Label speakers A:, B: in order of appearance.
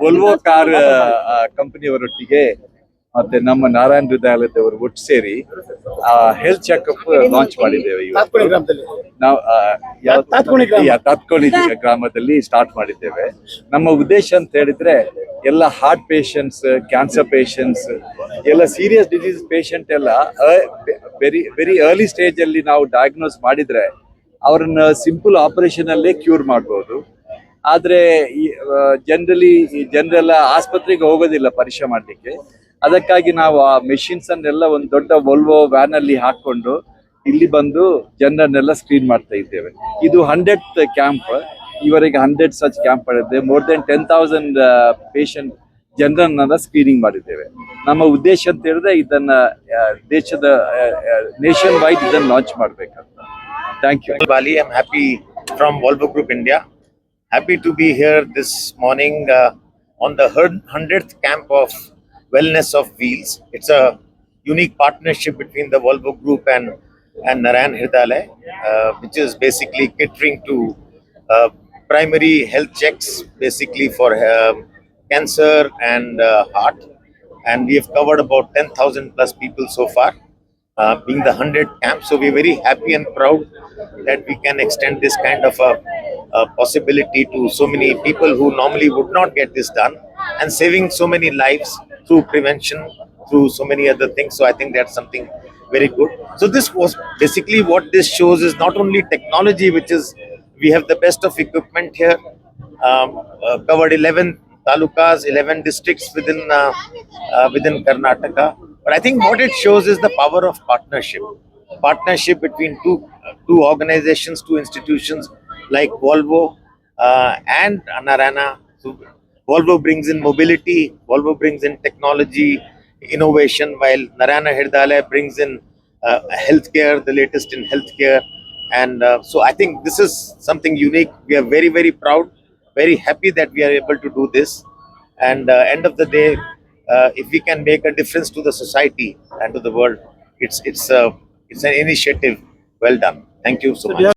A: Volvo car ಕಂಪನಿಯವರೊಟ್ಟಿಗೆ ಮತ್ತೆ ನಮ್ಮ ನಾರಾಯಣ ಹೃದಯಾಲಯದವರು ಒಟ್ಟು ಸೇರಿ ಹೆಲ್ತ್ ಚೆಕಪ್ ಲಾಂಚ್ ಮಾಡಿದ್ದೇವೆ ಇವತ್ತು. ನಾವು ತಾತ್ಕೋಣಿ ಗ್ರಾಮದಲ್ಲಿ ಸ್ಟಾರ್ಟ್ ಮಾಡಿದ್ದೇವೆ. ನಮ್ಮ ಉದ್ದೇಶ ಅಂತ ಹೇಳಿದ್ರೆ ಎಲ್ಲ ಹಾರ್ಟ್ ಪೇಷಂಟ್ಸ್, ಕ್ಯಾನ್ಸರ್ ಪೇಷಂಟ್ಸ್, ಎಲ್ಲ ಸೀರಿಯಸ್ ಡಿಸೀಸ್ ಪೇಷಂಟ್ ಎಲ್ಲ ವೆರಿ ಅರ್ಲಿ ಸ್ಟೇಜ್ ಅಲ್ಲಿ ನಾವು ಡಯಾಗ್ನೋಸ್ ಮಾಡಿದ್ರೆ ಅವರನ್ನ ಸಿಂಪಲ್ ಆಪರೇಷನ್ ಅಲ್ಲೇ ಕ್ಯೂರ್ ಮಾಡಬಹುದು. ಆದ್ರೆ ಜನರೆಲ್ಲ ಆಸ್ಪತ್ರೆಗೆ ಹೋಗೋದಿಲ್ಲ ಪರೀಕ್ಷೆ ಮಾಡ್ಲಿಕ್ಕೆ. ಅದಕ್ಕಾಗಿ ನಾವು ಆ ಮೆಷಿನ್ಸ್ ಅನ್ನೆಲ್ಲ ಒಂದು ದೊಡ್ಡ ವೋಲ್ವೋ ವ್ಯಾನ್ ಅಲ್ಲಿ ಹಾಕೊಂಡು ಇಲ್ಲಿ ಬಂದು ಜನರನ್ನೆಲ್ಲ ಸ್ಕ್ರೀನ್ ಮಾಡ್ತಾ ಇದ್ದೇವೆ. ಇದು 100th ಕ್ಯಾಂಪ್. ಇವರಿಗೆ 100 ಸಚ್ ಕ್ಯಾಂಪ್ ಮಾಡಿದ್ದೇವೆ. ಮೋರ್ ದೆನ್ 10,000 ಪೇಷಂಟ್ ಜನರನ್ನೆಲ್ಲ ಸ್ಕ್ರೀನಿಂಗ್ ಮಾಡಿದ್ದೇವೆ. ನಮ್ಮ ಉದ್ದೇಶ ಅಂತ ಹೇಳಿದ್ರೆ ಇದನ್ನ ದೇಶದ ನೇಷನ್ ವೈಡ್ ಇದನ್ನ ಲಾಂಚ್ ಮಾಡ್ಬೇಕಂತ. Thank you.
B: Bali, I'm happy from Volvo Group India. Happy to be here this morning on the 100th camp of Wellness of Wheels. It's a unique partnership between the Volvo Group and Narayan Hridayalaya, which is basically catering to primary health checks, basically for cancer and heart. And we have covered about 10,000 plus people so far, being the 100th camp. So we're very happy and proud that we can extend this kind of a possibility to so many people who normally would not get this done, and saving so many lives through prevention, through so many other things. So I think that's something very good. So this was basically what this shows is not only technology, which is we have the best of equipment here, covered 11 talukas, 11 districts within Karnataka. But I think what it shows is the power of partnership between two organizations, two institutions like Volvo and Narayana. So Volvo brings in mobility, Volvo brings in technology, innovation, while Narayana Hridayalaya brings in healthcare, the latest in healthcare. And so I think this is something unique. We are very, very proud, very happy that we are able to do this. And end of the day, if we can make a difference to the society and to the world, it's an initiative well done. Thank you so much.